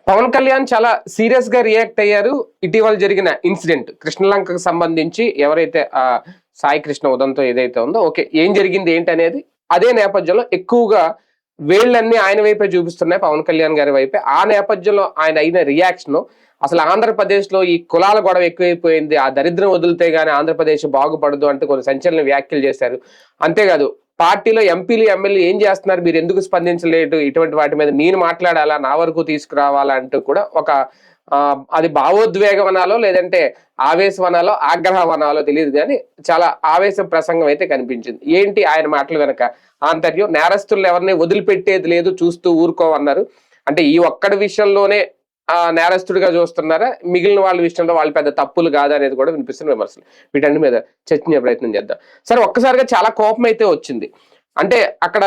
పవన్ కళ్యాణ్ చాలా సీరియస్ గా రియాక్ట్ అయ్యారు ఇటీవల జరిగిన ఇన్సిడెంట్ కృష్ణలంకకు సంబంధించి ఎవరైతే సాయి కృష్ణ ఉదంతో ఏదైతే ఉందో ఓకే ఏం జరిగింది ఏంటి అనేది అదే నేపథ్యంలో ఎక్కువగా వేళ్ళన్నీ ఆయన వైపే చూపిస్తున్నాయి పవన్ కళ్యాణ్ గారి వైపే. ఆ నేపథ్యంలో ఆయన అయిన రియాక్షన్ అసలు ఆంధ్రప్రదేశ్ లో ఈ కులాల గొడవ ఎక్కువైపోయింది, ఆ దరిద్రం వదిలితే గానీ ఆంధ్రప్రదేశ్ బాగుపడదు అంటూ కొన్ని సంచలన వ్యాఖ్యలు చేశారు. అంతేకాదు పార్టీలో ఎంపీలు ఎమ్మెల్యే ఏం చేస్తున్నారు, మీరు ఎందుకు స్పందించలేదు, ఇటువంటి వాటి మీద నేను మాట్లాడాలా, నా వరకు తీసుకురావాలా అంటూ కూడా ఒక అది భావోద్వేగం అనాలో లేదంటే ఆవేశం అనాలో ఆగ్రహం అనాలో తెలియదు కానీ చాలా ఆవేశ ప్రసంగం అయితే కనిపించింది. ఏంటి ఆయన మాటలు వెనక ఆంతర్యం? నేరస్తులను ఎవరిని వదిలిపెట్టేది లేదు, చూస్తూ ఊరుకోమన్నారు. అంటే ఈ ఒక్కడి విషయంలోనే నేరస్తుడిగా చూస్తున్నారా, మిగిలిన వాళ్ళ విషయంలో వాళ్ళు పెద్ద తప్పులు కాదు అనేది కూడా వినిపిస్తున్న విమర్శలు. వీటన్ని మీద చర్చించే ప్రయత్నం చేద్దాం. సరే, ఒక్కసారిగా చాలా కోపం అయితే వచ్చింది. అంటే అక్కడ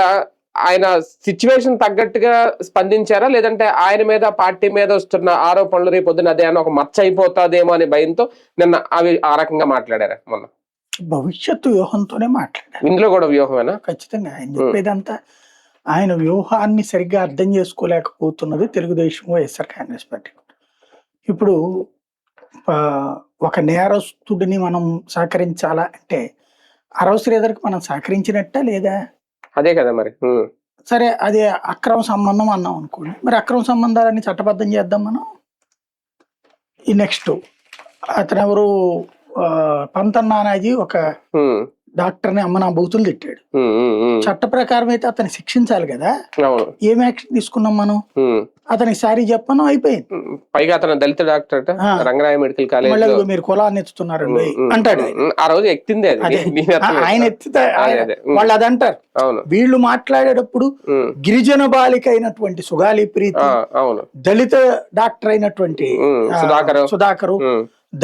ఆయన సిచ్యువేషన్ తగ్గట్టుగా స్పందించారా, లేదంటే ఆయన మీద పార్టీ మీద వస్తున్న ఆరోపణలు రేపొద్దున అదే అని ఒక మచ్చ అయిపోతాదేమో అనే భయంతో నిన్న అవి ఆ రకంగా మాట్లాడారా? మొన్న భవిష్యత్తు వ్యూహంతోనే మాట్లాడారు. ఇందులో కూడా వ్యూహమేనా? ఖచ్చితంగా ఆయన చెప్పేదంతా ఆయన వ్యూహాన్ని సరిగ్గా అర్థం చేసుకోలేకపోతున్నది తెలుగుదేశం, వైఎస్ఆర్ కాంగ్రెస్ పార్టీ. ఇప్పుడు ఒక నేరస్తుడిని మనం సహకరించాలా అంటే అరవ శ్రీధర్కి మనం సహకరించినట్ట లేదా? అదే కదా మరి. సరే, అది అక్రమ సంబంధం అన్నాం అనుకోండి, మరి అక్రమ సంబంధాలన్నీ చట్టబద్ధం చేద్దాం మనం. ఈ నెక్స్ట్ అతను ఎవరు, పంతన్ నానాజీ ఒక డాక్టర్ని అమ్మ నా బూతులు తిట్టాడు. చట్ట ప్రకారం అయితే అతన్ని శిక్షించాలి కదా, ఏం యాక్షన్ తీసుకున్నాం మనం? అతనికి సారీ చెప్పను అయిపోయింది. పైగా అతను దళిత డాక్టర్, రంగరాయ మెడికల్ కాలేజ్, మీరు కులాన్ని ఎత్తుతున్నారండి అంటాడు. ఆ రోజు ఎత్తింది ఆయన ఎత్తితే వాళ్ళు అది అంటారు. వీళ్ళు మాట్లాడేటప్పుడు గిరిజన బాలిక అయినటువంటి సుగాలి ప్రీతి, దళిత డాక్టర్ అయినటువంటి సుధాకరు,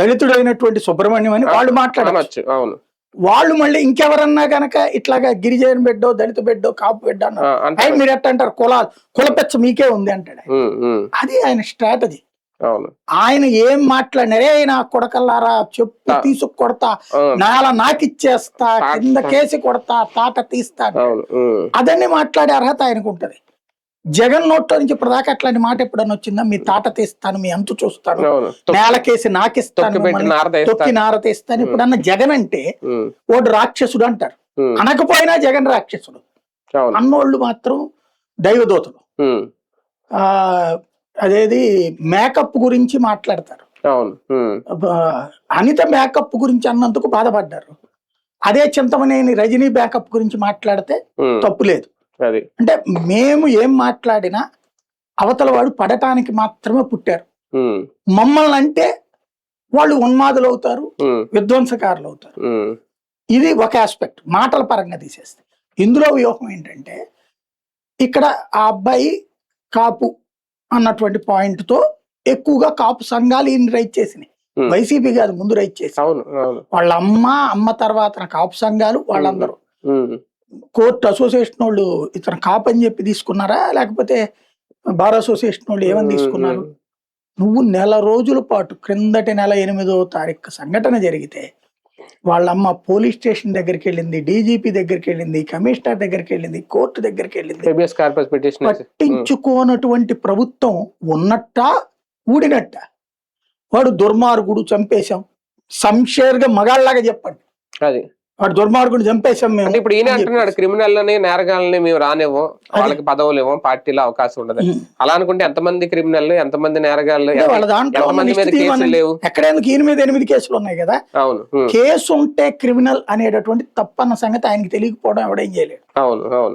దళితుడైనటువంటి సుబ్రహ్మణ్యం అని వాళ్ళు మాట్లాడవచ్చు. అవును, వాళ్ళు మళ్ళీ ఇంకెవరన్నా గనక ఇట్లాగా గిరిజన బిడ్డో, దళిత బిడ్డో, కాపు బిడ్డ అన్నారు, మీరు ఎట్ట అంటారు, కులపెచ్చ మీకే ఉంది అంటాడు. అది ఆయన స్ట్రాటజీ. ఆయన ఏం మాట్లాడినారే, నా కొడకల్లారా చెప్పు తీసుకు కొడతా, నేల నాకిచ్చేస్తా, కింద కేసి కొడతా, తాట తీస్తా, అదన్నీ మాట్లాడే అర్హత ఆయనకు ఉంటది. జగన్ నోట్లో నుంచి ఇప్పటిదాకా అట్లాంటి మాట ఎప్పుడన్నా వచ్చిందా? మీ తాట తీస్తాను, మీ అంతు చూస్తాను, నేలకేసి నాకిస్తాను, తొక్కి నార తీస్తాను. ఇప్పుడన్నా జగన్ అంటే ఓడు రాక్షసుడు అంటారు, అనకపోయినా జగన్ రాక్షసుడు అన్నోళ్ళు మాత్రం దైవదూతలు. అదేది మేకప్ గురించి మాట్లాడతారు, అనిత మేకప్ గురించి అన్నందుకు బాధపడ్డారు. అదే చింతమనేని రజనీ మేకప్ గురించి మాట్లాడితే తప్పు లేదు. అంటే మేము ఏం మాట్లాడినా అవతల వాడు పడటానికి మాత్రమే పుట్టారు. మమ్మల్ని అంటే వాళ్ళు ఉన్మాదులు అవుతారు, విధ్వంసకారులు అవుతారు. ఇది ఒక ఆస్పెక్ట్ మాటల పరంగా తీసేస్తే. ఇందులో వ్యూహం ఏంటంటే ఇక్కడ ఆ అబ్బాయి కాపు అన్నటువంటి పాయింట్ తో ఎక్కువగా కాపు సంఘాలు ఈయన రైట్ చేసినాయి. వైసీపీ కాదు ముందు రైట్ చేసి, వాళ్ళ అమ్మ తర్వాత కాపు సంఘాలు వాళ్ళందరూ కోర్టు అసోసియేషన్ వాళ్ళు ఇతను కాపని చెప్పి తీసుకున్నారా, లేకపోతే బార్ అసోసియేషన్ వాళ్ళు ఏమని తీసుకున్నారు? నువ్వు నెల రోజుల పాటు, క్రిందటి నెల 8వ తారీఖు సంఘటన జరిగితే వాళ్ళమ్మ పోలీస్ స్టేషన్ దగ్గరికి వెళ్ళింది, డీజీపీ దగ్గరికి వెళ్ళింది, కమిషనర్ దగ్గరికి వెళ్ళింది, కోర్టు దగ్గరికి వెళ్ళింది. పట్టించుకోనటువంటి ప్రభుత్వం ఉన్నట్ట ఊడినట్ట. వాడు దుర్మార్గుడు, చంపేశాం, సంషేర్గా మగాళ్ళలాగా చెప్పండి, వాడు దుర్మార్గుడు చంపేశాం మేము. ఇప్పుడు ఈయన అంటున్నాడు క్రిమినల్ని, నేరగాళ్ళని మేము రానివ్వం, వాళ్ళకి పదవులు ఇవ్వం, పార్టీలో అవకాశం ఉండదు. అలా అనుకుంటే ఎంతమంది క్రిమినల్, ఎంతమంది నేరగాళ్ళు, వాళ్ళ దాంట్లో ఎక్కడైనా ఈయన మీద 8 కేసులు ఉన్నాయి కదా. అవును, కేసు ఉంటే క్రిమినల్ అనేటటువంటి తప్పన్న సంగతి ఆయనకి తెలియకపోవడం ఎవడేం చేయలేడు.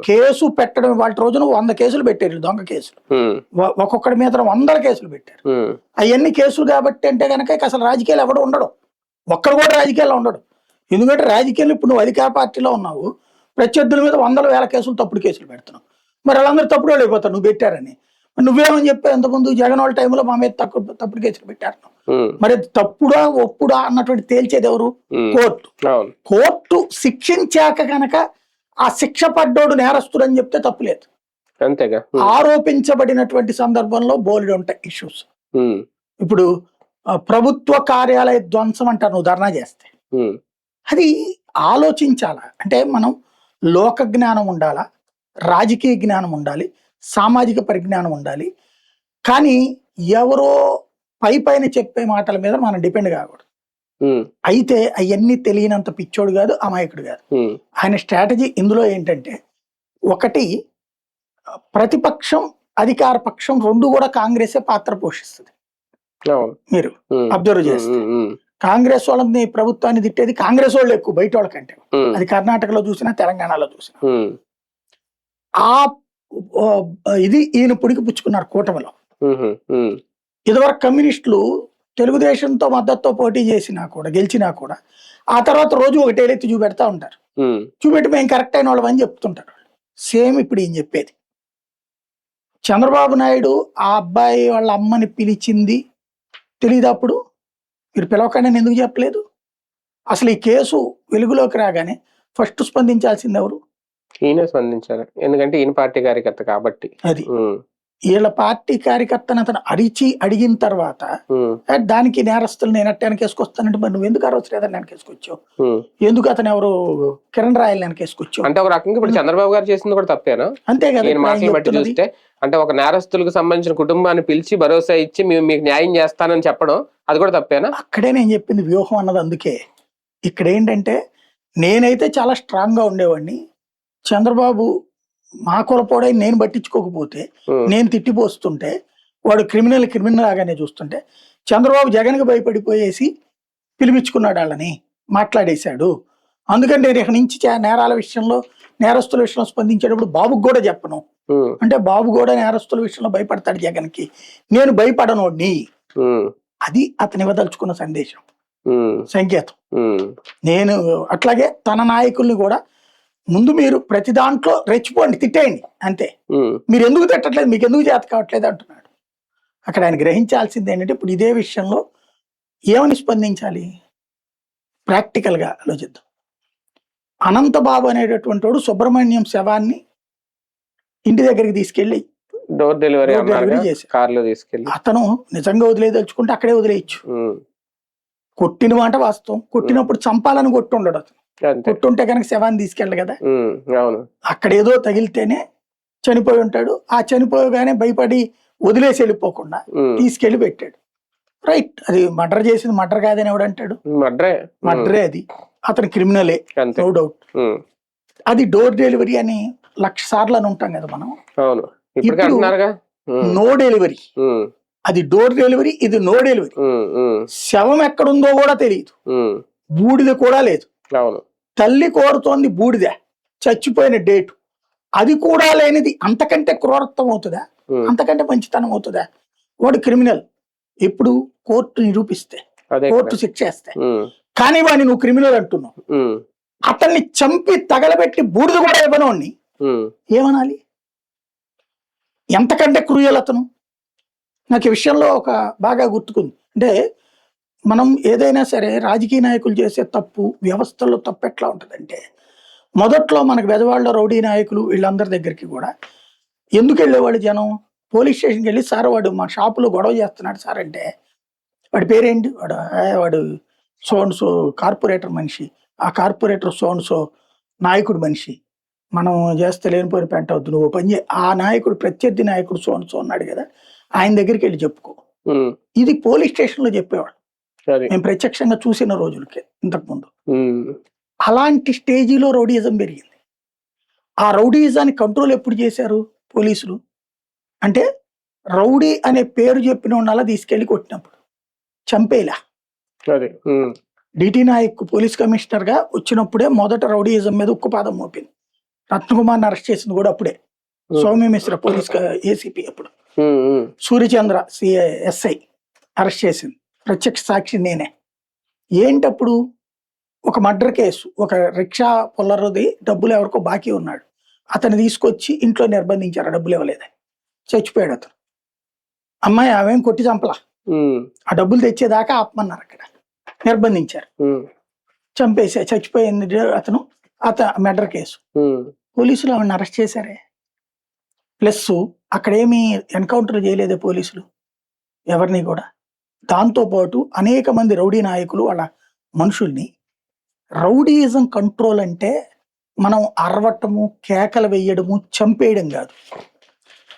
కేసు పెట్టడం, వాళ్ళ రోజున 100 కేసులు పెట్టారు, దొంగ కేసులు, ఒక్కొక్కడి మీద 100 కేసులు పెట్టారు. అవన్నీ కేసులు కాబట్టి అంటే కనుక అసలు రాజకీయాలు ఎవడు ఉండడు, ఒక్కడు కూడా రాజకీయాల్లో ఉండడు. ఎందుకంటే రాజకీయాలు ఇప్పుడు నువ్వు అధికార పార్టీలో ఉన్నావు, ప్రత్యర్థుల మీద 100,000 కేసులు, తప్పుడు కేసులు పెడుతున్నావు. మరి వాళ్ళందరూ తప్పుడు వాళ్ళు అయిపోతారు నువ్వు పెట్టారని. నువ్వేమని చెప్పావు ఎంతమంది జగన్ వాళ్ళ టైంలో మా మీద తప్పుడు కేసులు పెట్టారు. మరి తప్పుడా ఒప్పుడా అన్నటువంటి తేల్చేది ఎవరు? కోర్టు. కోర్టు శిక్షించాక కనుక ఆ శిక్ష పడ్డోడు నేరస్తుడు అని చెప్తే తప్పులేదు. అంతేగా, ఆరోపించబడినటువంటి సందర్భంలో బోలెడు ఉంటాయి ఇష్యూస్. ఇప్పుడు ప్రభుత్వ కార్యాలయ ధ్వంసం అంటారు నువ్వు ధర్నా చేస్తే, అది ఆలోచించాలా అంటే మనం లోక జ్ఞానం ఉండాలా, రాజకీయ జ్ఞానం ఉండాలి, సామాజిక పరిజ్ఞానం ఉండాలి. కానీ ఎవరో పైన చెప్పే మాటల మీద మనం డిపెండ్ కాకూడదు. అయితే అవన్నీ తెలియనంత పిచ్చోడు కాదు, అమాయకుడు కాదు. ఆయన స్ట్రాటజీ ఇందులో ఏంటంటే, ఒకటి ప్రతిపక్షం అధికార పక్షం రెండు కూడా కాంగ్రెసే పాత్ర పోషిస్తుంది. మీరు అబ్జర్వ్ చేస్తే కాంగ్రెస్ వాళ్ళని ప్రభుత్వాన్ని తిట్టేది కాంగ్రెస్ వాళ్ళు ఎక్కువ బయట వాళ్ళకంటే. అది కర్ణాటకలో చూసినా తెలంగాణలో చూసినా. ఆ ఇది ఈయన పుడికి పుచ్చుకున్నారు కూటమిలో. ఇదివరకు కమ్యూనిస్టులు తెలుగుదేశంతో మద్దతుతో పోటీ చేసినా కూడా గెలిచినా కూడా ఆ తర్వాత రోజు ఒకటేలెత్తి చూపెడతా ఉంటారు. చూపెట్టి మేము కరెక్ట్ అయిన వాళ్ళం అని చెప్తుంటారు. సేమ్ ఇప్పుడు ఈయన చెప్పేది. చంద్రబాబు నాయుడు ఆ అబ్బాయి వాళ్ళ అమ్మని పిలిచింది తెలియదు. అప్పుడు మీరు పిలవకుండా ఎందుకు చెప్పలేదు? అసలు ఈ కేసు వెలుగులోకి రాగానే ఫస్ట్ స్పందించాల్సింది ఎవరు? ఈయన స్పందించారు. ఎందుకంటే ఈయన పార్టీ కార్యకర్త కాబట్టి. అది వీళ్ళ పార్టీ కార్యకర్తను అతను అడిగిన తర్వాత దానికి నేరస్తులు నేను అట్టానికి వేసుకొస్తానంటే మరి నువ్వు ఎందుకు అరవసలేదని వెనకేసుకొచ్చావు? ఎందుకు అతను ఎవరు కిరణ్ రాయల్ వెనకేసుకొచ్చావు? అంటే ఒక రకంగా ఇప్పుడు చంద్రబాబు గారు చేసింది కూడా తప్పేనా? అంతే కదా. మాటలు బట్టి చూస్తే అంటే ఒక నేరస్తులకు సంబంధించిన కుటుంబాన్ని పిలిచి భరోసా ఇచ్చి మేము మీకు న్యాయం చేస్తానని చెప్పడం అది కూడా తప్పేనా? అక్కడే నేను చెప్పింది వ్యూహం అన్నది. అందుకే ఇక్కడ ఏంటంటే నేనైతే చాలా స్ట్రాంగ్ గా ఉండేవాడిని. చంద్రబాబు మా కులపోడై నేను పట్టించుకోకపోతే, నేను తిట్టిపోస్తుంటే, వాడు క్రిమినల్ లాగానే చూస్తుంటే, చంద్రబాబు జగన్కి భయపడిపోయేసి పిలిపించుకున్నాడు, వాళ్ళని మాట్లాడేశాడు. అందుకని నేను ఇక్కడి నుంచి నేరాల విషయంలో నేరస్తుల విషయంలో స్పందించేటప్పుడు బాబుకు కూడా చెప్పను. అంటే బాబు కూడా నేరస్తుల విషయంలో భయపడతాడు జగన్కి, నేను భయపడను. అది అతను ఇవ్వదలుచుకున్న సందేశం, సంకేతం. నేను అట్లాగే తన నాయకుల్ని కూడా ముందు మీరు ప్రతి దాంట్లో రెచ్చిపోండి, తిట్టేయండి, అంతే. మీరు ఎందుకు తిట్టట్లేదు, మీకు ఎందుకు చేత కావట్లేదు అంటున్నాడు. అక్కడ ఆయన గ్రహించాల్సింది ఏంటంటే, ఇప్పుడు ఇదే విషయంలో ఏమని స్పందించాలి? ప్రాక్టికల్గా ఆలోచిద్దాం. అనంతబాబు అనేటటువంటి వాడు సుబ్రహ్మణ్యం శవాన్ని ఇంటి దగ్గరికి తీసుకెళ్లి డోర్ డెలివరీ చేసి అతను నిజంగా వదిలేదలుచుకుంటే అక్కడే వదిలేయచ్చు. కొట్టిన మాట వాస్తవం. కొట్టినప్పుడు చంపాలని కొట్టుండడు అతను. కొట్టుంటే కనుక శవాన్ని తీసుకెళ్ళడు కదా. అక్కడ ఏదో తగిలితేనే చనిపోయి ఉంటాడు. ఆ చనిపోయగానే భయపడి వదిలేసి వెళ్ళిపోకుండా తీసుకెళ్లి పెట్టాడు. రైట్, అది మర్డర్ చేసింది మర్డర్ కాదని ఎవడంటాడు? మర్డరే. అది అతను క్రిమినలే, నో డౌట్. అది డోర్ డెలివరీ అని 1,00,000 సార్లు అని ఉంటాం కదా మనం. నో డెలివరీ, అది డోర్ డెలివరీ, ఇది నో డెలివరీ. శవం ఎక్కడుందో కూడా తెలియదు, బూడిద కూడా లేదు. తల్లి కోరుతోంది బూడిద, చచ్చిపోయిన డేటు, అది కూడా లేనిది. అంతకంటే క్రూరత్వం అవుతుందా? అంతకంటే మంచితనం అవుతుందా? వాడు క్రిమినల్. ఎప్పుడు కోర్టు నిరూపిస్తే, కోర్టు శిక్ష వేస్తే. కానీ వాడిని నువ్వు క్రిమినల్ అంటున్నావు. అతన్ని చంపి తగలబెట్టి బూడిద కూడా ఇవ్వనోడిని ఏమనాలి? ఎంతకంటే క్రూయల్ అతను. నాకు ఈ విషయంలో ఒక బాగా గుర్తుకుంది. అంటే మనం ఏదైనా సరే రాజకీయ నాయకులు చేసే తప్పు, వ్యవస్థల్లో తప్పు ఎట్లా ఉంటుందంటే, మొదట్లో మనకు బెజవాడలో రౌడీ నాయకులు వీళ్ళందరి దగ్గరికి కూడా ఎందుకు వెళ్ళేవాళ్ళు జనం? పోలీస్ స్టేషన్కి వెళ్ళి, సార్ వాడు మా షాపులో గొడవ చేస్తున్నాడు సార్ అంటే, వాడి పేరేంటి? వాడు సోన్సో కార్పొరేటర్ మనిషి, ఆ కార్పొరేటర్ సోన్సో నాయకుడు మనిషి, మనం చేస్తే లేనిపోయిన పెంట అవుద్దు, నువ్వు పని ఆ నాయకుడు ప్రత్యర్థి నాయకుడు సోన్సో ఉన్నాడు కదా, ఆయన దగ్గరికి వెళ్ళి చెప్పుకో. ఇది పోలీస్ స్టేషన్ లో చెప్పేవాడు. మేము ప్రత్యక్షంగా చూసిన రోజులకే ఇంతకు ముందు. అలాంటి స్టేజీలో రౌడీయిజం పెరిగింది. ఆ రౌడీయిజాన్ని కంట్రోల్ ఎప్పుడు చేశారు పోలీసులు అంటే, రౌడీ అనే పేరు చెప్పిన వాళ్ళ తీసుకెళ్లి కొట్టినప్పుడు, చంపేలా. డిటి నాయక్ పోలీస్ కమిషనర్ గా వచ్చినప్పుడే మొదట రౌడీయిజం మీద ఉక్కుపాదం మోపింది. రత్నకుమార్ని అరెస్ట్ చేసింది కూడా అప్పుడే. సౌమ్య మిశ్రా పోలీస్ ఏసీపీ అప్పుడు, సూర్యచంద్ర ఎస్ఐ అరెస్ట్ చేసింది. ప్రత్యక్ష సాక్షి నేనే. ఏంటప్పుడు ఒక మర్డర్ కేసు, ఒక రిక్షా పొల్లరుది డబ్బులు ఎవరికో బాకీ ఉన్నాడు, అతను తీసుకొచ్చి ఇంట్లో నిర్బంధించారు, డబ్బులు ఇవ్వలేదని. చచ్చిపోయాడు అతను. అమ్మాయి ఆమెం కొట్టి చంపలా, ఆ డబ్బులు తెచ్చేదాకా ఆపమన్నారు. అక్కడ నిర్బంధించారు, చంపేసా, చచ్చిపోయింది అతను. మర్డర్ కేసు, పోలీసులు ఆవిడని అరెస్ట్ చేశారే. ప్లస్ అక్కడేమి ఎన్కౌంటర్ చేయలేదే పోలీసులు ఎవరిని కూడా. దాంతోపాటు అనేక మంది రౌడీ నాయకులు వాళ్ళ మనుషుల్ని. రౌడీయిజం కంట్రోల్ అంటే మనం అరవటము, కేకలు వేయడము, చంపేయడం కాదు.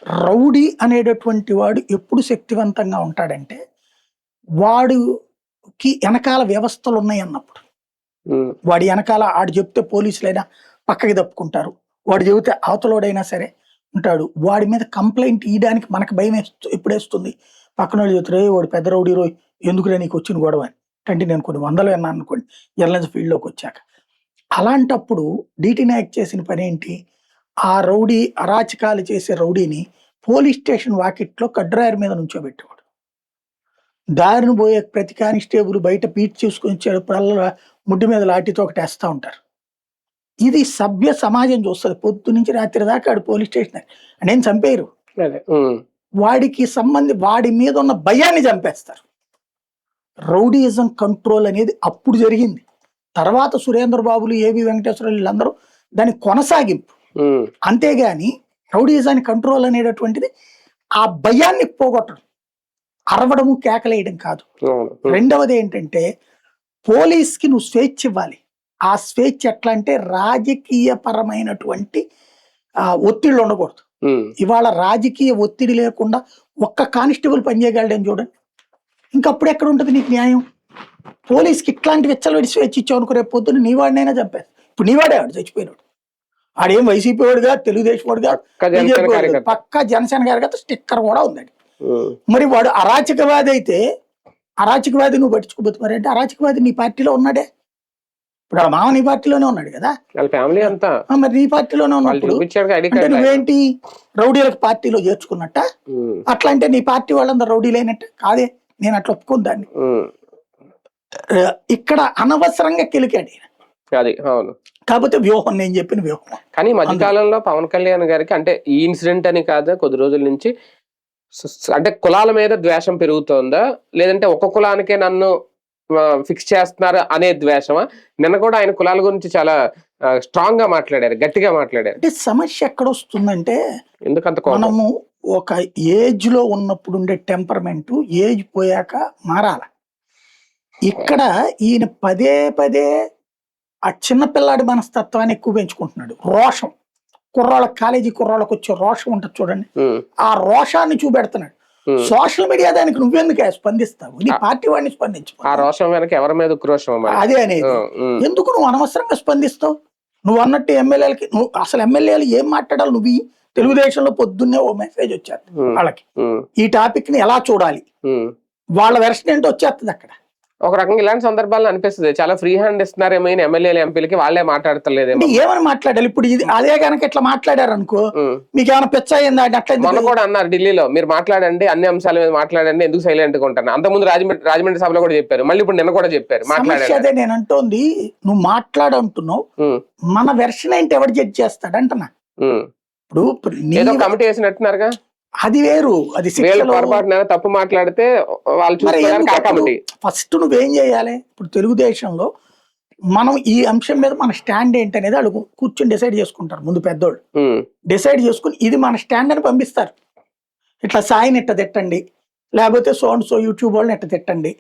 రౌడీ అనేటటువంటి వాడు ఎప్పుడు శక్తివంతంగా ఉంటాడంటే వాడికి వెనకాల వ్యవస్థలు ఉన్నాయి అన్నప్పుడు. వాడి వెనకాల ఆడు చెప్తే పోలీసులైనా పక్కకి తప్పుకుంటారు, వాడు చెబితే అవతలోడైనా సరే ఉంటాడు. వాడి మీద కంప్లైంట్ ఇయడానికి మనకు భయం ఎప్పుడేస్తుంది, పక్కన వాళ్ళు చెప్తారు వాడు పెద్ద రౌడీ రోయ్ ఎందుకులే నీకు వచ్చిన గొడవ అని. అంటే నేను కొన్ని వందలు విన్నాను అనుకోండి జర్నలిజం ఫీల్డ్లోకి వచ్చాక. అలాంటప్పుడు డీటీ నాయక్ చేసిన పని ఏంటి, ఆ రౌడీ అరాచకాలు చేసే రౌడీని పోలీస్ స్టేషన్ వాకిట్లో కడ్రాయర్ మీద నుంచోబెట్టేవాడు. దారిని పోయే ప్రతి కానిస్టేబుల్ బయట పీట్ చూసుకొని వచ్చేటప్పుడల్లా ముడ్డి మీద లాఠీతో ఒకటి వేస్తూ ఉంటారు. ఇది సభ్య సమాజం చూస్తుంది. పొద్దు నుంచి రాత్రి దాకా ఆడు పోలీస్ స్టేషన్ నేను చంపేయరు, వాడికి వాడి మీద ఉన్న భయాన్ని చంపేస్తారు. రౌడీయిజం కంట్రోల్ అనేది అప్పుడు జరిగింది. తర్వాత సురేంద్ర బాబులు, ఏబి వెంకటేశ్వరరావు వీళ్ళందరూ దాని కొనసాగింపు. అంతేగాని రౌడీయిజాన్ని కంట్రోల్ అనేటటువంటిది ఆ భయాన్ని పోగొట్టడం, అరవడము కేకలేయడం కాదు. రెండవది ఏంటంటే పోలీస్కి నువ్వు స్వేచ్ఛ ఇవ్వాలి. ఆ స్వేచ్ఛ ఎట్లా అంటే రాజకీయ పరమైనటువంటి ఒత్తిళ్ళు ఉండకూడదు. ఇవాళ రాజకీయ ఒత్తిడి లేకుండా ఒక్క కానిస్టేబుల్ పనిచేయగలడని చూడండి, ఇంకప్పుడు ఎక్కడ ఉంటుంది నీకు న్యాయం? పోలీస్కి ఇట్లాంటి విచ్చలవిడి స్వేచ్ఛ ఇచ్చావు అనుకో, రేపు పొద్దున్న నీవాడినైనా చంపేది. ఇప్పుడు నీవాడే వాడు చచ్చిపోయినాడు, ఆడేం వైసీపీ వాడుగా తెలుగుదేశం వాడుగా పక్కా జనసేన గారిగా స్టిక్కర్ కూడా ఉందండి. మరి వాడు అరాచకవాది అయితే అరాచకవాది నువ్వు పట్టించుకోబోతు మరి అంటే అరాచకవాది నీ పార్టీలో ఉన్నాడే. ఇప్పుడు ఆ మామ నీ పార్టీలోనే ఉన్నాడు కదా, ఫ్యామిలీ అంతా మరి నీ పార్టీలోనే ఉన్నప్పుడు అంటే నువ్వేంటి రౌడీలకు పార్టీలో చేర్చుకున్నట్ట? అట్లా అంటే నీ పార్టీ వాళ్ళందరూ రౌడీలైనట్ట కాదే, నేను అట్లా ఒప్పుకోను దాన్ని. ఇక్కడ అనవసరంగా కెలికాడు కాకపోతే వ్యూహం, నేను చెప్పిన వ్యూహం. కానీ మధ్యకాలంలో పవన్ కళ్యాణ్ గారికి అంటే ఈ ఇన్సిడెంట్ అని కాదు, కొద్ది రోజుల నుంచి అంటే కులాల మీద ద్వేషం పెరుగుతోందా, లేదంటే ఒక్క కులానికే నన్ను ఫిక్స్ చేస్తున్నారు అనే ద్వేషమా? నిన్న కూడా ఆయన కులాల గురించి చాలా స్ట్రాంగ్ గా మాట్లాడారు, గట్టిగా మాట్లాడారు. అంటే సమస్య ఎక్కడ వస్తుందంటే ఎందుకంత మనము ఒక ఏజ్ లో ఉన్నప్పుడు ఉండే టెంపర్మెంట్ ఏజ్ పోయాక మారాల. ఇక్కడ ఈయన పదే పదే ఆ చిన్నపిల్లాడి మనస్తత్వాన్ని ఎక్కువ పెంచుకుంటున్నాడు. రోషం, కాలేజీ కుర్రాళ్ళకి వచ్చే రోషం ఉంటుంది చూడండి, ఆ రోషాన్ని చూపెడుతున్నాడు. సోషల్ మీడియా దానికి నువ్వెందుకు స్పందిస్తావు? నీ పార్టీ వాడిని స్పందించు. ఆ రోషం వెనక ఎవరి మీద ఉక్రోషం అదే అనేది. ఎందుకు నువ్వు అనవసరంగా స్పందిస్తావు? నువ్వు అన్నట్టు ఎమ్మెల్యేలకి నువ్వు అసలు ఎమ్మెల్యేలు ఏం మాట్లాడాలి? నువ్వు తెలుగుదేశంలో పొద్దున్నే ఓ మెసేజ్ వచ్చారు వాళ్ళకి, ఈ టాపిక్ ని ఎలా చూడాలి, వాళ్ళ వెర్షన్ ఏంటో వచ్చేస్తుంది అక్కడ. ఒక రకంగా ఇలాంటి సందర్భాల్లో అనిపిస్తుంది చాలా ఫ్రీ హ్యాండ్ ఇస్తున్నారేమో ఎమ్మెల్యేలు ఎంపీలకి, వాళ్ళే మాట్లాడతలేదేమో. ఏమని మాట్లాడాలి ఇప్పుడు? ఇది అదే కనుక ఇట్లా మాట్లాడారు అనుకో, మీకు ఏమైనా పిచ్చ అయిందా? అట్లా మొన్న కూడా అన్నారు ఢిల్లీలో, మీరు మాట్లాడండి, అన్ని అంశాల మీద మాట్లాడండి, ఎందుకు సైలెంట్ గా ఉంటాను. అంతకుముందు రాజమండ్రి సభలో కూడా చెప్పారు, మళ్ళీ ఇప్పుడు నిన్న కూడా చెప్పారు మాట్లాడారు. అదే నేను అంటోంది, నువ్వు మాట్లాడంటున్నావు, మన వెర్షన్ ఏంటి ఎవరు జడ్జ్ చేస్తాడు అంటున్నా. ఇప్పుడు ఏదో కమిటీ వేసినట్టున్నారుగా, అది వేరు. అది తప్పు మాట్లాడితే వాళ్ళు ఫస్ట్ నువ్వేం చేయాలి? ఇప్పుడు తెలుగుదేశంలో మనం ఈ అంశం మీద మన స్టాండ్ ఏంటి అనేది వాళ్ళు కూర్చొని డిసైడ్ చేసుకుంటారు. ముందు పెద్దోళ్ళు డిసైడ్ చేసుకుని ఇది మన స్టాండ్ అని పంపిస్తారు. ఇట్లా సాయిని ఎట్ట తిట్టండి, లేకపోతే సో యూట్యూబ్ వాళ్ళని ఎట్ట తిట్టండి,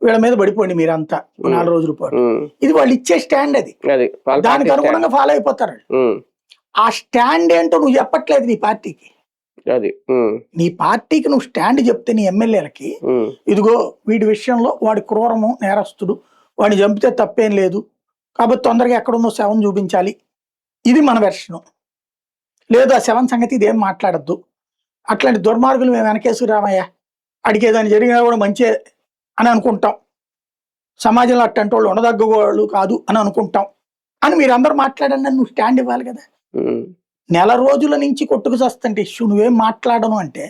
వీళ్ళ మీద పడిపోండి మీరంతా 4 రోజుల పాటు. ఇది వాళ్ళు ఇచ్చే స్టాండ్. అది దానికి అనుగుణంగా ఫాలో అయిపోతారు. ఆ స్టాండ్ ఏంటో నువ్వు చెప్పట్లేదు నీ పార్టీకి. నీ పార్టీకి నువ్వు స్టాండ్ చెప్తే నీ ఎమ్మెల్యేలకి, ఇదిగో వీడి విషయంలో వాడి క్రూరము, నేరస్తుడు, వాడిని చంపితే తప్పేం లేదు, కాబట్టి తొందరగా ఎక్కడుందో శవం చూపించాలి, ఇది మన వెర్షను. లేదు ఆ శవం సంగతి ఇదేం మాట్లాడద్దు, అట్లాంటి దుర్మార్గులు మేము వెనకేసుకు రామయ్యా, అడిగేదాన్ని జరిగినా కూడా మంచి అని అనుకుంటాం, సమాజంలో అట్టంటి వాళ్ళు ఉండదగ్గ వాళ్ళు కాదు అని అనుకుంటాం అని మీరందరూ మాట్లాడండి అని నువ్వు స్టాండ్ ఇవ్వాలి కదా. నెల రోజుల నుంచి కొట్టుకు చస్తుంటే ఇష్యూ నువ్వేం మాట్లాడను అంటే,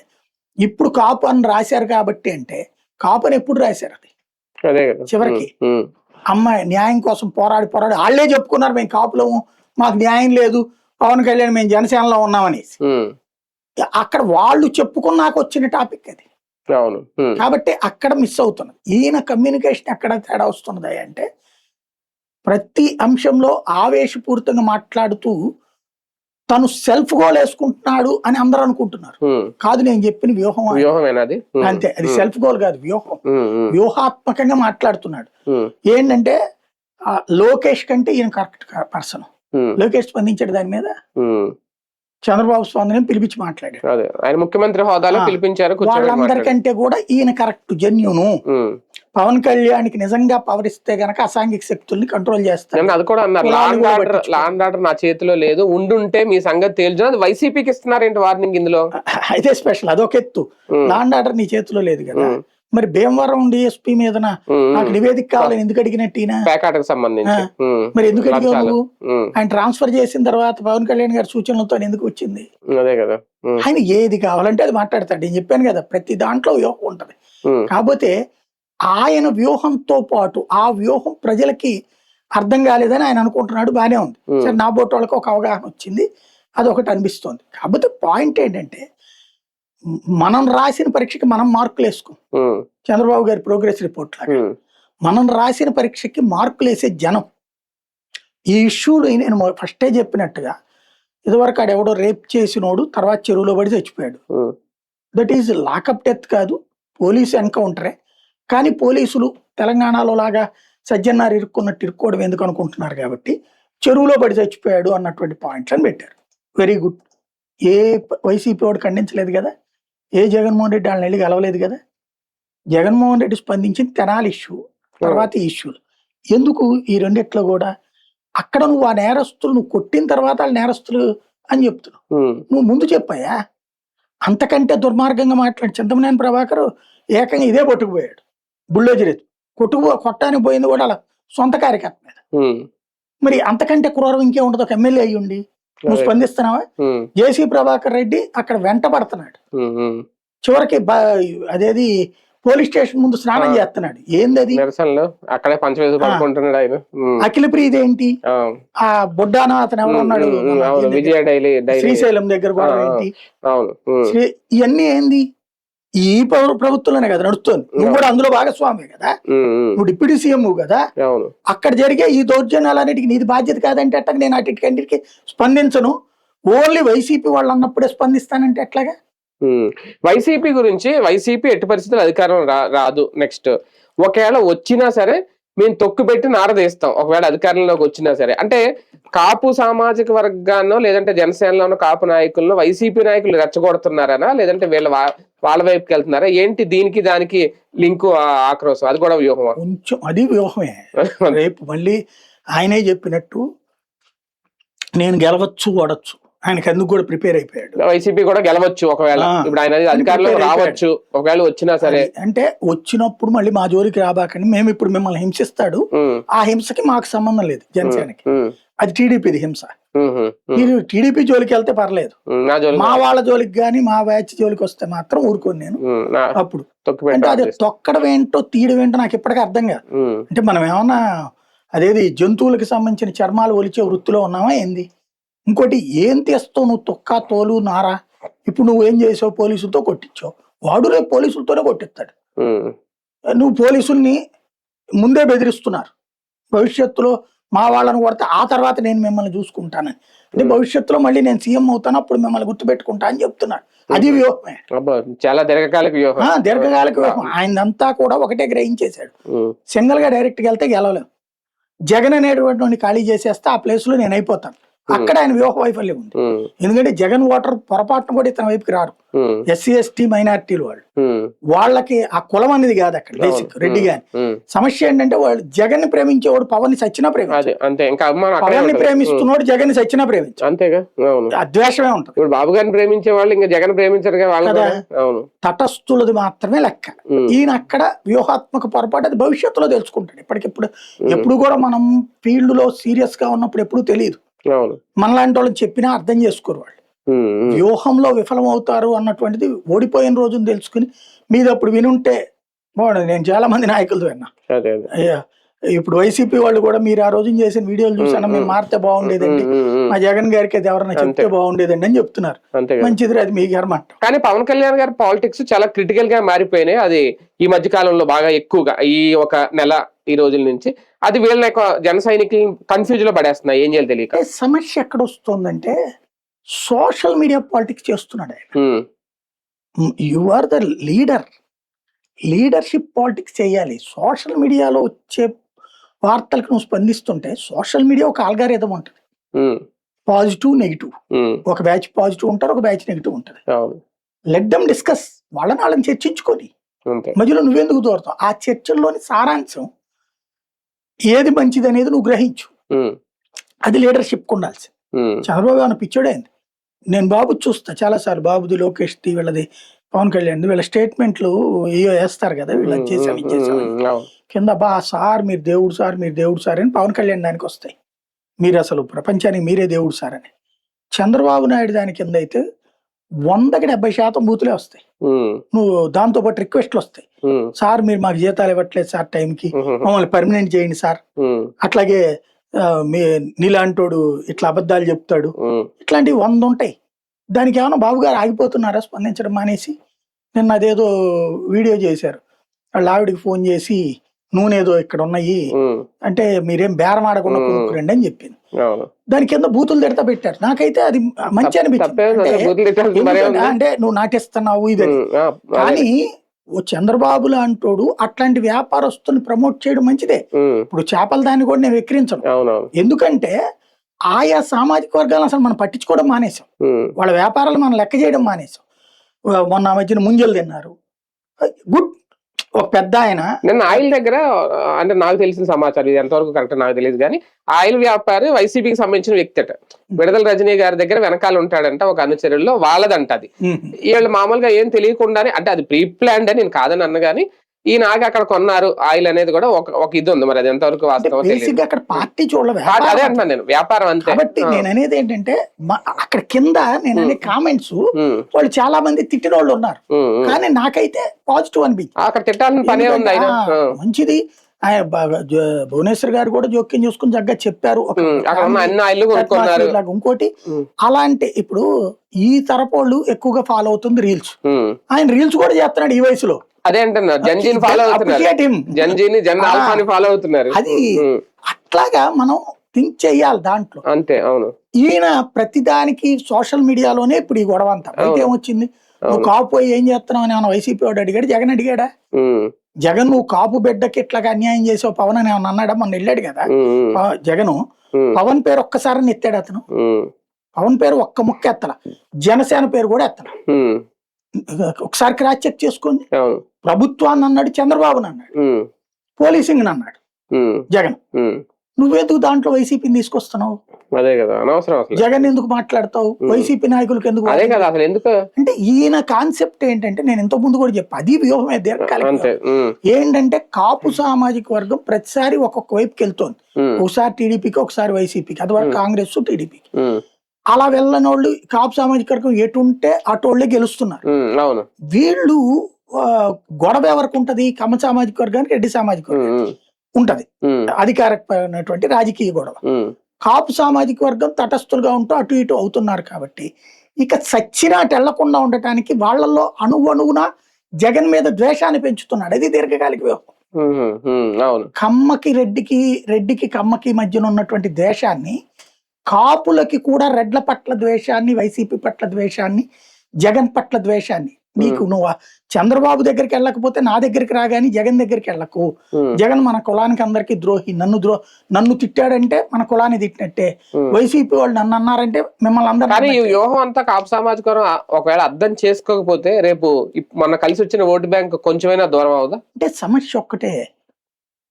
ఇప్పుడు కాపు అని రాశారు కాబట్టి అంటే, కాపు అని ఎప్పుడు రాశారు? అది చివరికి అమ్మాయి న్యాయం కోసం పోరాడి వాళ్ళే చెప్పుకున్నారు మేము కాపులము, మాకు న్యాయం లేదు, పవన్ కళ్యాణ్ మేము జనసేనలో ఉన్నామనేసి. అక్కడ వాళ్ళు చెప్పుకున్నాక వచ్చిన టాపిక్ అది. కాబట్టి అక్కడ మిస్ అవుతున్నది. ఈయన కమ్యూనికేషన్ ఎక్కడ తేడా వస్తున్నది అంటే, ప్రతి అంశంలో ఆవేశపూరితంగా మాట్లాడుతూ తను సెల్ఫ్ గోల్ వేసుకుంటున్నాడు అని అందరూ అనుకుంటున్నారు. కాదు, నేను చెప్పిన వ్యూహం అంతే. అది సెల్ఫ్ గోల్ కాదు, వ్యూహం. వ్యూహాత్మకంగా మాట్లాడుతున్నాడు. ఏంటంటే లోకేష్ కంటే ఈయన కరెక్ట్ పర్సన్. లోకేష్ స్పందించాడు దాని మీద. చంద్రబాబు స్పందన పిలిపించి మాట్లాడాడు. అదే ఆయన ముఖ్యమంత్రి హోదాలో పిలిపించారు, వాళ్ళందరికంటే కూడా ఈయన కరెక్ట్ జెన్యును. పవన్ కళ్యాణ్కి నిజంగా పవర్ ఇస్తే గనక అసాంఘిక శక్తుల్ని కంట్రోల్ చేస్తారు. అది కూడా అన్నారు, లాండ్ ఆర్డర్ నా చేతిలో లేదు, ఉండుంటే మీ సంగతి తేల్చు. అది వైసీపీకి ఇస్తున్నారేంటి వార్నింగ్ ఇందులో? అయితే స్పెషల్ అదొక ఎత్తు, లాండ్ ఆర్డర్ నీ చేతిలో లేదు కదా, మరి భీమవరం డిఎస్పీ మీద నాకు నివేదిక కావాలని ఎందుకు అడిగినట్టు పేకాటకు సంబంధించి మరి ఎందుకు అడిగావు నువ్వు? ఆయన ట్రాన్స్ఫర్ చేసిన తర్వాత పవన్ కళ్యాణ్ గారి సూచనలతో ఎందుకు వచ్చింది? అదే కదా, ఆయన ఏది కావాలంటే అది మాట్లాడతాడు. నేను చెప్పాను కదా, ప్రతి దాంట్లో వ్యూహం ఉంటది. కాకపోతే ఆయన వ్యూహంతో పాటు ఆ వ్యూహం ప్రజలకి అర్థం కాలేదని ఆయన అనుకుంటున్నాడు. బానే ఉంది, సరే నా బోట్ వాళ్ళకి ఒక అవగాహన వచ్చింది, అదొకటి అనిపిస్తోంది. కాకపోతే పాయింట్ ఏంటంటే మనం రాసిన పరీక్షకి మనం మార్కులు వేసుకోం. చంద్రబాబు గారి ప్రోగ్రెస్ రిపోర్ట్ లాగా మనం రాసిన పరీక్షకి మార్కులు వేసే జనం. ఈ ఇష్యూలు నేను ఫస్టే చెప్పినట్టుగా, ఇదివరకు ఆడెవడో రేప్ చేసినోడు తర్వాత చెరువులో పడి చచ్చిపోయాడు. దట్ ఈజ్ లాకప్ డెత్ కాదు, పోలీసు ఎన్కౌంటరే. కానీ పోలీసులు తెలంగాణలో లాగా సజ్జన్నారు ఇరుక్కున్నట్టు ఇరుక్కోవడం ఎందుకు అనుకుంటున్నారు కాబట్టి చెరువులో పడి చచ్చిపోయాడు అన్నటువంటి పాయింట్స్ అని పెట్టారు. Very good. ఏ వైసీపీ వాడు ఖండించలేదు కదా, ఏ జగన్మోహన్ రెడ్డి వాళ్ళని వెళ్ళి కలవలేదు కదా. జగన్మోహన్ రెడ్డి స్పందించింది తెనాలి ఇష్యూ, తర్వాత ఈ ఇష్యూలు. ఎందుకు ఈ రెండిట్లో కూడా అక్కడ నువ్వు ఆ నేరస్తులు నువ్వు కొట్టిన తర్వాత వాళ్ళు నేరస్తులు అని చెప్తున్నావు. నువ్వు ముందు చెప్పాయా? అంతకంటే దుర్మార్గంగా మాట్లాడి చింతమనేని ప్రభాకర్ ఏకంగా ఇదే పట్టుకుపోయాడు. బుల్డోజర్ కొట్టానికి పోయింది కూడా అలా సొంత కార్యకర్త మీద. మరి అంతకంటే క్రూరం ఇంకే ఉండదు. ఒక ఎమ్మెల్యే అయ్యి ఉండి నువ్వు స్పందిస్తున్నావా? జేసీ ప్రభాకర్ రెడ్డి అక్కడ వెంట పడుతున్నాడు, చివరికి అదేది పోలీస్ స్టేషన్ ముందు స్నానం చేస్తున్నాడు. ఏంది అది? అక్కడే పంచవేసుకుంటున్నాడు ఆయన. అఖిల ప్రీతి ఏంటి? ఆ బొడ్డానా అతను ఎవరు ఉన్నాడు శ్రీశైలం దగ్గర కూడా ఏంటి? ఇవన్నీ ఏంది? ఈ ప్రభుత్వంలోనే కదా నడుస్తుంది. నువ్వు కూడా అందులో భాగస్వామి కదా, నువ్వు డిప్యూటీ సీఎం కదా. అక్కడ జరిగే ఈ దౌర్జన్యాలన్నిటికీ నీది బాధ్యత కాదంటే ఎట్లా? నేను అన్నిటికన్నిటికీ స్పందించను, ఓన్లీ వైసీపీ వాళ్ళు అన్నప్పుడే స్పందిస్తానంటే ఎట్లాగా? వైసీపీ గురించి, వైసీపీ ఎట్టి పరిస్థితులు అధికారం రాదు. నెక్స్ట్ ఒకవేళ వచ్చినా సరే మేము తొక్కుపెట్టి నారదీస్తాం ఒకవేళ అధికారంలోకి వచ్చినా సరే. అంటే కాపు సామాజిక వర్గాన్నో లేదంటే జనసేనలో ఉన్న కాపు నాయకులను వైసీపీ నాయకులు రెచ్చగొడుతున్నారనా, లేదంటే వాళ్ళ వైపుకి వెళ్తున్నారా ఏంటి? దీనికి దానికి లింకు ఆక్రోశం, అది కూడా వ్యూహం? కొంచెం అది వ్యూహమే. రేపు మళ్ళీ ఆయనే చెప్పినట్టు నేను గెలవచ్చు ఓడచ్చు, ఆయనకి అందుకు కూడా ప్రిపేర్ అయిపోయాడు. వైసీపీ కూడా గెలవచ్చు ఒకవేళ, ఇప్పుడు ఆయన అధికారంలో రావచ్చు ఒకవేళ వచ్చినా సరే. అంటే వచ్చినప్పుడు మళ్ళీ మా జోలికి రాబాకని మేము ఇప్పుడు మిమ్మల్ని హింసిస్తాడు, ఆ హింసకి మాకు సంబంధం లేదు జనసేనకి, అది టీడీపీది హింస. మీరు టీడీపీ జోలికి వెళ్తే పర్లేదు, మా వాళ్ళ జోలికి గానీ మా బ్యాచ్ జోలికి వస్తే మాత్రం ఊరుకోను నేను. అప్పుడు అంటే అది తొక్కడం ఏంటో తీయడం ఏంటో నాకు ఇప్పటికీ అర్థం కాదు. అంటే మనం ఏమన్నా అదేది జంతువులకి సంబంధించిన చర్మాలు ఒలిచే వృత్తిలో ఉన్నామా ఏంది? ఇంకోటి ఏం తెస్తావు నువ్వు? తొక్క తోలు నారా. ఇప్పుడు నువ్వు ఏం చేసావు? పోలీసులతో కొట్టించావు, వాడు రేపు పోలీసులతోనే కొట్టిస్తాడు. నువ్వు పోలీసుల్ని ముందే బెదిరిస్తున్నారు, భవిష్యత్తులో మా వాళ్ళని కొడితే ఆ తర్వాత నేను మిమ్మల్ని చూసుకుంటానని. అంటే భవిష్యత్తులో మళ్ళీ నేను సీఎం అవుతాను అప్పుడు మిమ్మల్ని గుర్తుపెట్టుకుంటా అని చెప్తున్నారు. అది వ్యూహమే, చాలా దీర్ఘకాలిక వ్యూహం. దీర్ఘకాలిక వ్యూహం. ఆయనంతా కూడా ఒకటే గ్రహించేశాడు, సింగిల్ గా డైరెక్ట్ గా వెళ్తే గెలవలేము. జగన్ అనేటువంటి ఖాళీ చేసేస్తే ఆ ప్లేస్ లో నేను అయిపోతాను. అక్కడ ఆయన వ్యూహ వైఫల్యం ఉంది. ఎందుకంటే జగన్ ఓటర్ పొరపాటును కూడా ఇతని వైపుకి రారు. ఎస్సీ ఎస్టీ మైనారిటీలు వాళ్ళకి ఆ కులం అనేది కాదు అక్కడ బేసిక్. రెడ్డి గాని సమస్య ఏంటంటే వాళ్ళు జగన్ ని ప్రేమించేవాడు పవన్ ని సచ్చినా ప్రేమించాడు, పవన్ ని ప్రేమిస్తున్నాడు జగన్ ని సచ్చినా ప్రేమించాడు. అంతేగా, అద్వేషమే ఉంటుంది. ఇప్పుడు బాబు గారిని ప్రేమించే వాళ్ళు ఇంకా జగన్ ప్రేమించారు కదా, తటస్థులది మాత్రమే లెక్క. ఈయన అక్కడ వ్యూహాత్మక పొరపాటు అది భవిష్యత్తులో తెలుసుకుంటాడు. ఇప్పటికిప్పుడు ఎప్పుడు కూడా మనం ఫీల్డ్ లో సీరియస్ గా ఉన్నప్పుడు ఎప్పుడు తెలియదు. మనలాంటి వాళ్ళని చెప్పినా అర్థం చేసుకోరు వాళ్ళు. వ్యూహంలో విఫలం అవుతారు అన్నటువంటిది ఓడిపోయిన రోజును తెలుసుకుని మీద అప్పుడు వినుంటే బాగుండదు. నేను చాలా మంది నాయకులతో విన్నా. ఇప్పుడు వైసీపీ వాళ్ళు కూడా మీరు ఆ రోజు చేసిన వీడియోలు చూసాను, మేము మారితే బాగుండేదండి, మా జగన్ గారికి అది ఎవరన్నా చెప్తే బాగుండేదండి అని చెప్తున్నారు. మంచిది, అది మీ గారు మాట. కానీ పవన్ కళ్యాణ్ గారి పాలిటిక్స్ చాలా క్రిటికల్ గా మారిపోయినాయి. అది ఈ మధ్య కాలంలో బాగా ఎక్కువగా ఈ ఒక నెల ఈ రోజుల నుంచి అది వీళ్ళ జన సైనికులు కన్ఫ్యూజ్ లో పడేస్తున్నాయి. ఏం చేయాలి తెలియక. సమస్య ఎక్కడ వస్తుందంటే సోషల్ మీడియా పాలిటిక్స్ చేస్తున్నాడు ఆయన. You are the leader, leadership politics చేయాలి. సోషల్ మీడియాలో వచ్చే వార్తలకు నువ్వు స్పందిస్తుంటే సోషల్ మీడియా ఒక ఆల్గారిథం ఉంటుంది. పాజిటివ్ నెగిటివ్, ఒక బ్యాచ్ పాజిటివ్ ఉంటారు, ఒక బ్యాచ్ నెగిటివ్ ఉంటుంది. అవును. లెట్ దెమ్ డిస్కస్, వాళ్ళని చర్చించుకొని అంతే. మధ్యలో నువ్వెందుకు దూరతావు? ఆ చర్చల్లోని సారాంశం ఏది మంచిది అనేది నువ్వు గ్రహించు. అది లీడర్షిప్ ఉండాల్సి. చంద్రబాబు ఏమైనా పిచ్చోడైంది? నేను బాబు చూస్తా చాలాసార్లు, బాబుది, లోకేష్ది, వీళ్ళది, పవన్ కళ్యాణ్ వీళ్ళ స్టేట్మెంట్లు ఏయో వేస్తారు కదా, వీళ్ళు అది చేసాం ఇది చేసామని. కింద బా సార్ మీరు దేవుడు సార్, మీరు దేవుడు సార్ అని పవన్ కళ్యాణ్ దానికి వస్తాయి, మీరు అసలు ప్రపంచానికి మీరే దేవుడు సార్ అని. చంద్రబాబు నాయుడు దాని కింద అయితే 100% బూతులే వస్తాయి. నువ్వు దాంతో పాటు రిక్వెస్ట్లు వస్తాయి, సార్ మీరు మాకు జీతాలు ఇవ్వట్లేదు సార్ టైంకి, మమ్మల్ని పర్మనెంట్ చేయండి సార్, అట్లాగే మీ నీలాంటోడు ఇట్లా అబద్ధాలు చెప్తాడు, ఇట్లాంటివి 100 ఉంటాయి. దానికి ఏమైనా బాబు గారు ఆగిపోతున్నారా స్పందించడం మానేసి? నిన్న అదేదో వీడియో చేశారు, వాళ్ళ ఆవిడికి ఫోన్ చేసి నూనె ఏదో ఇక్కడ ఉన్నాయి అంటే మీరేం బేరం ఆడకుండా కొనుక్కురండి అని చెప్పింది. దాని కింద బూతులు తిడతా పెట్టారు. నాకైతే అది మంచి అనిపించింది, అంటే నువ్వు నాటిస్తున్నావు ఇది. కానీ ఓ చంద్రబాబు లాంటోడు అట్లాంటి వ్యాపారస్తుని ప్రమోట్ చేయడం మంచిదే. ఇప్పుడు చేపల దాన్ని కూడా నేను వెక్కిరించను, ఎందుకంటే ఆయా సామాజిక వర్గాలను అసలు మనం పట్టించుకోవడం మానేసాం, వాళ్ళ వ్యాపారాలు మనం లెక్క చేయడం మానేసాం. మొన్న మధ్యన ముంజలు తిన్నారు, గుడ్. ఒక పెద్ద ఆయన నిన్న ఆయిల్ దగ్గర, అంటే నాకు తెలిసిన సమాచారం, ఇది ఎంతవరకు కరెక్ట్ నాకు తెలియదు కానీ, ఆయిల్ వ్యాపారి వైసీపీకి సంబంధించిన వ్యక్తి అట, విడుదల రజనీ గారి దగ్గర వెనకాల ఉంటాడంట ఒక అనుచరుల్లో, వాళ్ళదంట అది. వీళ్ళు మామూలుగా ఏం తెలియకుండానే, అంటే అది ప్రీ ప్లాన్డ్ అని నేను కాదని అన్న కానీ, ఈయన ఆగి అక్కడ కొన్నారు ఆయిల్ అనేది కూడా ఒక ఇది ఉంది. మరి అది ఎంతవరకు వాస్తవం తెలియదు. అక్కడ పార్టీ చూడాలి, అదే అంటున్నాను నేను, వ్యాపారం అంతే. కాబట్టి నేను అనేది ఏంటంటే అక్కడ కింద నేను అనే కామెంట్స్ వాళ్ళు చాలా మంది తిట్టిన వాళ్ళు ఉన్నారు, కానీ నాకైతే పాజిటివ్ అనిపించింది. అక్కడ తిట్టాలని పనే ఉంది, ఆయన మంచిది. ఆయన భువనేశ్వర్ గారు కూడా జోక్యం చూసుకుని చక్కగా చెప్పారు. ఇంకోటి అలాంటి ఇప్పుడు ఈ తరపోళ్ళు ఎక్కువగా ఫాలో అవుతుంది రీల్స్, ఆయన రీల్స్ కూడా చేస్తున్నాడు ఈ వయసులో. అదే అంటున్నారు, జంజీని ఫాలో అవుతున్నారు, జంజీని జన్ ఆల్ఫాని ఫాలో అవుతున్నారు. అది అట్లాగా మనం థింక్ చెయ్యాలి దాంట్లో, అంతే. అవును, ఈయన ప్రతిదానికి సోషల్ మీడియాలోనే ఇప్పుడు ఈ గొడవ అంతా. అయితే ఏమొచ్చింది, నువ్వు కాపు పోయి ఏం చేస్తున్నావు అని ఏమన్నా వైసీపీ వాడు అడిగాడు, జగన్ అడిగాడా? జగన్ నువ్వు కాపు బిడ్డకి ఇట్లాగా అన్యాయం చేసావు పవన్ అని ఏమన్నా అన్నాడా? మొన్న వెళ్ళాడు కదా జగన్, పవన్ పేరు ఒక్కసారి ఎత్తాడు అతను, పవన్ పేరు ఒక్క ముక్క ఎత్తల, జనసేన పేరు కూడా ఎత్తల. ఒకసారి క్రాస్ చెక్ చేసుకోండి. ప్రభుత్వాన్ని అన్నాడు, చంద్రబాబుని అన్నాడు, పోలీసింగ్ అన్నాడు జగన్. నువ్వెందుకు దాంట్లో వైసీపీని తీసుకొస్తున్నావు? అదే కదా, అనవసరం. జగన్ ఎందుకు మాట్లాడతావు? వైసీపీ నాయకులకు ఎందుకు? అదే కదా అసలు ఎందుకు అంటే ఈయన కాన్సెప్ట్ ఏంటంటే, నేను ఇంతకు ముందు కూడా చెప్పా, అది వ్యూహమే, దీర్ఘకాలిక ఏంటంటే కాపు సామాజిక వర్గం ప్రతిసారి ఒక్కొక్క వైపుకి వెళ్తోంది. ఒకసారి టీడీపీకి, ఒకసారి వైసీపీకి, అది వరకు కాంగ్రెస్ టీడీపీకి. అలా వెళ్ళని వాళ్ళు కాపు సామాజిక వర్గం ఎటుంటే అటోళ్ళే గెలుస్తున్నారు. వీళ్ళు గొడవ ఎవరికి ఉంటది? కమ్మ సామాజిక వర్గానికి, రెడ్డి సామాజిక వర్గానికి ఉంటది అధికారికమైనటువంటి రాజకీయ గొడవ. కాపు సామాజిక వర్గం తటస్థులుగా ఉంటూ అటు ఇటు అవుతున్నారు. కాబట్టి ఇక సచ్చినా వెళ్లకుండా ఉండటానికి వాళ్ళల్లో అణువణువున జగన్ మీద ద్వేషాన్ని పెంచుతున్నాడు. అది దీర్ఘకాలిక వ్యూహం. కమ్మకి రెడ్డికి, రెడ్డికి కమ్మకి మధ్యన ఉన్నటువంటి ద్వేషాన్ని, కాపులకి కూడా రెడ్ల పట్ల ద్వేషాన్ని, వైసీపీ పట్ల ద్వేషాన్ని, జగన్ పట్ల ద్వేషాన్ని. నీకు నువ్వు చంద్రబాబు దగ్గరికి వెళ్ళకపోతే నా దగ్గరికి రాగాని జగన్ దగ్గరికి వెళ్ళకు. జగన్ మన కులానికి అందరికి ద్రోహి, నన్ను తిట్టాడంటే మన కులాన్ని తిట్టినట్టే, వైసీపీ వాళ్ళు నన్ను అన్నారంటే మిమ్మల్ని అందరూ. ఈ వ్యూహం అంతా కాపు సామాజిక ఒకవేళ అర్థం చేసుకోకపోతే రేపు మన కలిసి వచ్చిన ఓటు బ్యాంక్ కొంచెమైనా దూరం అవుదా? అంటే సమస్య ఒక్కటే,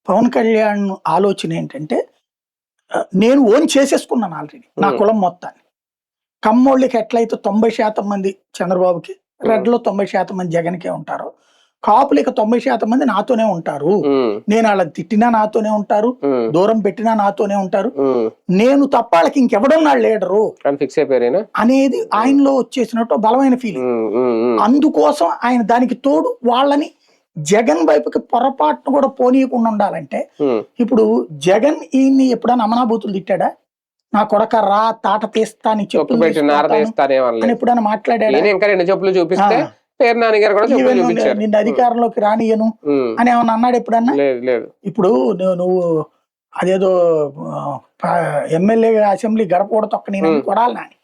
పవన్ కళ్యాణ్ ఆలోచన ఏంటంటే, నేను ఓన్ చేసేసుకున్నాను ఆల్రెడీ నా కులం మొత్తాన్ని. కమ్మోళ్ళకి ఎట్లయితే 90% మంది చంద్రబాబుకి, రెడ్లో 90% మంది జగన్కే ఉంటారు, కాపులకి 90% మంది నాతోనే ఉంటారు. నేను వాళ్ళని తిట్టినా నాతోనే ఉంటారు, దూరం పెట్టినా నాతోనే ఉంటారు, నేను తప్ప వాళ్ళకి ఇంకెవడం నా లీడరు అనేది ఆయనలో వచ్చేసినట్టు బలమైన ఫీలింగ్. అందుకోసం ఆయన దానికి తోడు వాళ్ళని జగన్ వైపుకి పొరపాటును కూడా పోనీయకుండా ఉండాలంటే, ఇప్పుడు జగన్ ఈయన్ని ఎప్పుడైనా అమనాభూతులు తిట్టాడా? నా కొడక రా తాట తీస్తా అని చెప్పు ఎప్పుడైనా మాట్లాడాడా? నిన్న అధికారంలోకి రానియను అని ఏమన్నా అన్నాడు ఎప్పుడన్నా? ఇప్పుడు నువ్వు అదేదో ఎమ్మెల్యే అసెంబ్లీ గడప కూడా తొక్క నేను కొడాలి నాని,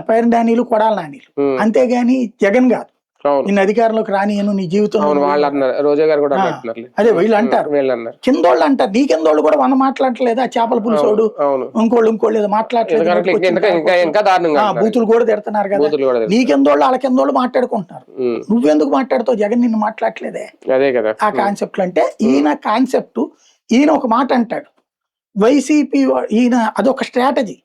పైన నానీలు కొడాలి నానీలు, అంతేగాని జగన్ కాదు. అవును నిన్ను అధికారంలోకి రానియను, నీ జీవితంలో అవును వాళ్ళు అన్నారు, రోజా గారు కూడా ఆ, అన్నట్టున్నారు. అదే వీళ్ళు అంటారు. వీళ్ళు అన్నారు కిందోళ్ళు అంటారు, నీ కిందోళ్ళు కూడా మాట్లాడట్లేదు, ఆ చేపల పులుసోడు అవును ఇంకోళ్ళు ఏదో మాట్లాడలేదు, ఎందుకంటే నోటికి వచ్చిన ఇంకా ఇంకా ఇంకా దారుణంగా ఆ, అంటున్నారు. బూతులు కూడా తిడుతున్నారు కదా. బూతులు కూడా నీ తిడుతున్నారు. కిందోళ్ళు వాళ్ళ కిందోళ్ళు మాట్లాడుకుంటున్నారు, నువ్వెందుకు మాట్లాడుతావు, జగన్ నిన్ను మాట్లాడట్లేదే అదే కదా ఆ కాన్సెప్ట్లు. అంటే ఈయన కాన్సెప్ట్, ఈయన ఒక మాట అంటాడు, వైసీపీ ఈయన అదొక స్ట్రాటజీ.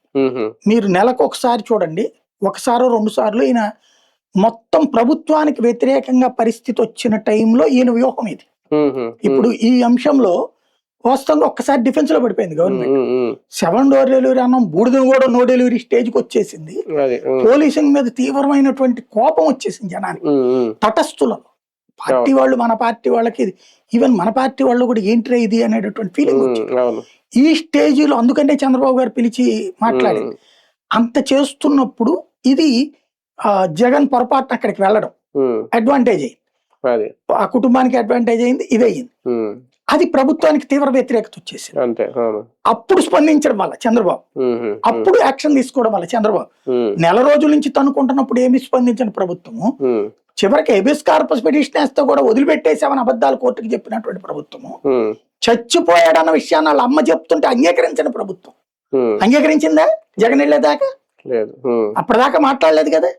మీరు నెలకు ఒకసారి చూడండి, ఒకసారో 2 సార్లు ఈయన మొత్తం ప్రభుత్వానికి వ్యతిరేకంగా పరిస్థితి వచ్చిన టైంలో ఈయన వ్యూహం ఇది. ఇప్పుడు ఈ అంశంలో వాస్తవంగా ఒక్కసారి డిఫెన్స్ లో పడిపోయింది గవర్నమెంట్. 7 డోర్ డెలివరీ అన్నాం, బూడిదని కూడా నో డెలివరీ స్టేజ్కి వచ్చేసింది. పోలీసింగ్ మీద తీవ్రమైనటువంటి కోపం వచ్చేసింది జనానికి, తటస్థులలో. పార్టీ వాళ్ళు, మన పార్టీ వాళ్ళకి, ఈవెన్ మన పార్టీ వాళ్ళు కూడా ఏంట్రా ఇది అనేటటువంటి ఫీలింగ్ వచ్చింది ఈ స్టేజీలో. అందుకంటే చంద్రబాబు గారు పిలిచి మాట్లాడింది. అంత చేస్తున్నప్పుడు ఇది జగన్ పొరపాటున అక్కడికి వెళ్ళడం అడ్వాంటేజ్ అయింది, ఆ కుటుంబానికి అడ్వాంటేజ్ అయింది, ఇది అయ్యింది. అది ప్రభుత్వానికి తీవ్ర వ్యతిరేకత వచ్చేసింది. అప్పుడు స్పందించడం వల్ల చంద్రబాబు, అప్పుడు యాక్షన్ తీసుకోవడం వల్ల చంద్రబాబు, నెల రోజుల నుంచి తనుకుంటున్నప్పుడు ఏమి స్పందించిన ప్రభుత్వము, చివరికి హెబియస్ కార్పస్ పిటిషన్ వేస్తే కూడా వదిలిపెట్టేసామని అబద్ధాలు కోర్టుకు చెప్పినటువంటి ప్రభుత్వము, చచ్చిపోయాడన్న విషయాన్ని వాళ్ళ అమ్మ చెప్తుంటే అంగీకరించిన ప్రభుత్వం. అంగీకరించిందా జగన్ వెళ్ళేదాకా? అప్పటిదాకా మాట్లాడలేదు కదా.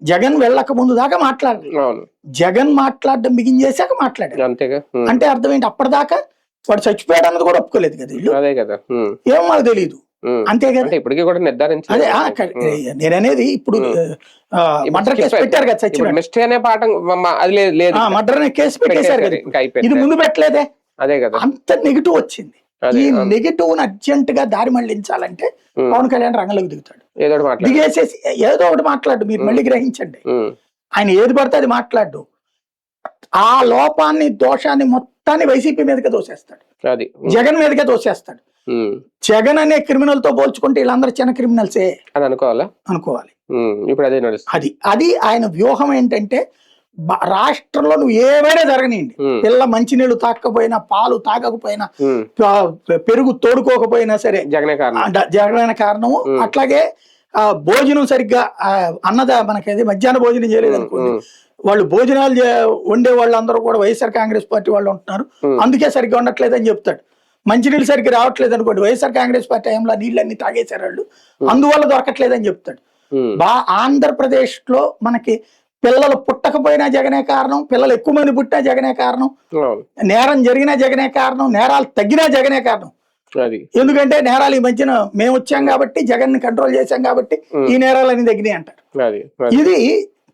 జగన్ వెళ్ళక ముందు దాకా మాట్లాడలేదు, జగన్ మాట్లాడడం బిగించేసాక మాట్లాడారు. అంటే అర్థం ఏంటి, అప్పటిదాకా వాడు చచ్చిపోయాడు అన్నది కూడా ఒప్పుకోలేదు కదా వీళ్ళు. ఏమో మాకు తెలియదు, అంతే కదా. అదే నేననేది, ఇప్పుడు మర్డర్ కేసు పెట్టారు కదా, మర్డర్ అనే కేసు పెట్టేశారు కదా, ఇది ముందు పెట్టలేదే. అంత నెగిటివ్ వచ్చింది. ఈ నెగిటివ్ ని అర్జెంట్ గా దారి మళ్లించాలంటే పవన్ కళ్యాణ్ రంగంలోకి దిగుతాడు, దిగేసేసి ఏదో ఒకటి మాట్లాడు, మీరు మళ్ళీ గ్రహించండి, ఆయన ఏది పడితే అది మాట్లాడు, ఆ లోపాన్ని దోషాన్ని మొత్తాన్ని వైసీపీ మీదకే దోసేస్తాడు, జగన్ మీదకే దోసేస్తాడు. జగన్ అనే క్రిమినల్ తో పోల్చుకుంటే వీళ్ళందరూ చిన్న క్రిమినల్సే అని అనుకోవాలి. అది ఆయన వ్యూహం. ఏంటంటే రాష్ట్రంలో నువ్వు ఏమైనా జరగనియండి, పిల్ల మంచినీళ్ళు తాకపోయినా, పాలు తాగకపోయినా, పెరుగు తోడుకోకపోయినా సరే జగనే కారణము. అట్లాగే భోజనం సరిగ్గా మనకి మధ్యాహ్న భోజనం చేయలేదు అనుకోండి, వాళ్ళు భోజనాలు వండే వాళ్ళు అందరూ కూడా వైఎస్ఆర్ కాంగ్రెస్ పార్టీ వాళ్ళు ఉంటున్నారు, అందుకే సరిగ్గా ఉండట్లేదు అని చెప్తాడు. మంచినీళ్ళు సరిగ్గా రావట్లేదు అనుకోండి, వైఎస్ఆర్ కాంగ్రెస్ పార్టీ టైంలో నీళ్ళన్నీ తాగేశారు వాళ్ళు, అందువల్ల దొరకట్లేదని చెప్తాడు. ఆంధ్రప్రదేశ్ లో మనకి పిల్లలు పుట్టకపోయినా జగనే కారణం, పిల్లలు ఎక్కువ మంది పుట్టినా జగనే కారణం, నేరం జరిగినా జగనే కారణం, నేరాలు తగ్గినా జగనే కారణం. ఎందుకంటే నేరాలు ఈ మధ్యన మేము వచ్చాం కాబట్టి, జగన్ ని కంట్రోల్ చేశాం కాబట్టి ఈ నేరాలన్నీ తగ్గినాయి అంటారు. ఇది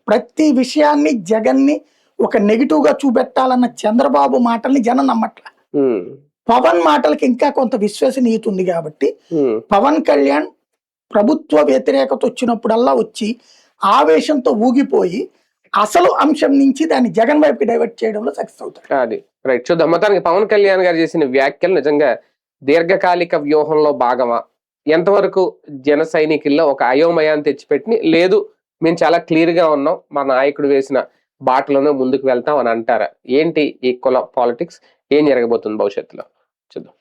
ప్రతి విషయాన్ని జగన్ ని ఒక నెగిటివ్ గా చూపెట్టాలన్న చంద్రబాబు మాటల్ని జనం నమ్మట్ల. పవన్ మాటలకి ఇంకా కొంత విశ్వసనీయత ఉంది కాబట్టి పవన్ కళ్యాణ్ ప్రభుత్వ వ్యతిరేకత వచ్చినప్పుడల్లా వచ్చి ఆవేశంతో ఊగిపోయి అసలు అంశం నుంచి దాన్ని జగన్ వైపు డైవర్ట్ చేయడంలో సక్సెస్ అవుతాడు. అది రైట్. చూద్దాం. మొత్తానికి పవన్ కళ్యాణ్ గారు చేసిన వ్యాఖ్యలు నిజంగా దీర్ఘకాలిక వ్యూహంలో భాగమా, ఎంతవరకు జన సైనికుల్లో ఒక అయోమయాన్ని తెచ్చిపెట్టి, లేదు మేము చాలా క్లియర్ గా ఉన్నాం, మా నాయకుడు వేసిన బాటలోనే ముందుకు వెళ్తాం అని అంటారా? ఏంటి ఈ కుల పాలిటిక్స్, ఏం జరగబోతుంది భవిష్యత్తులో చూద్దాం.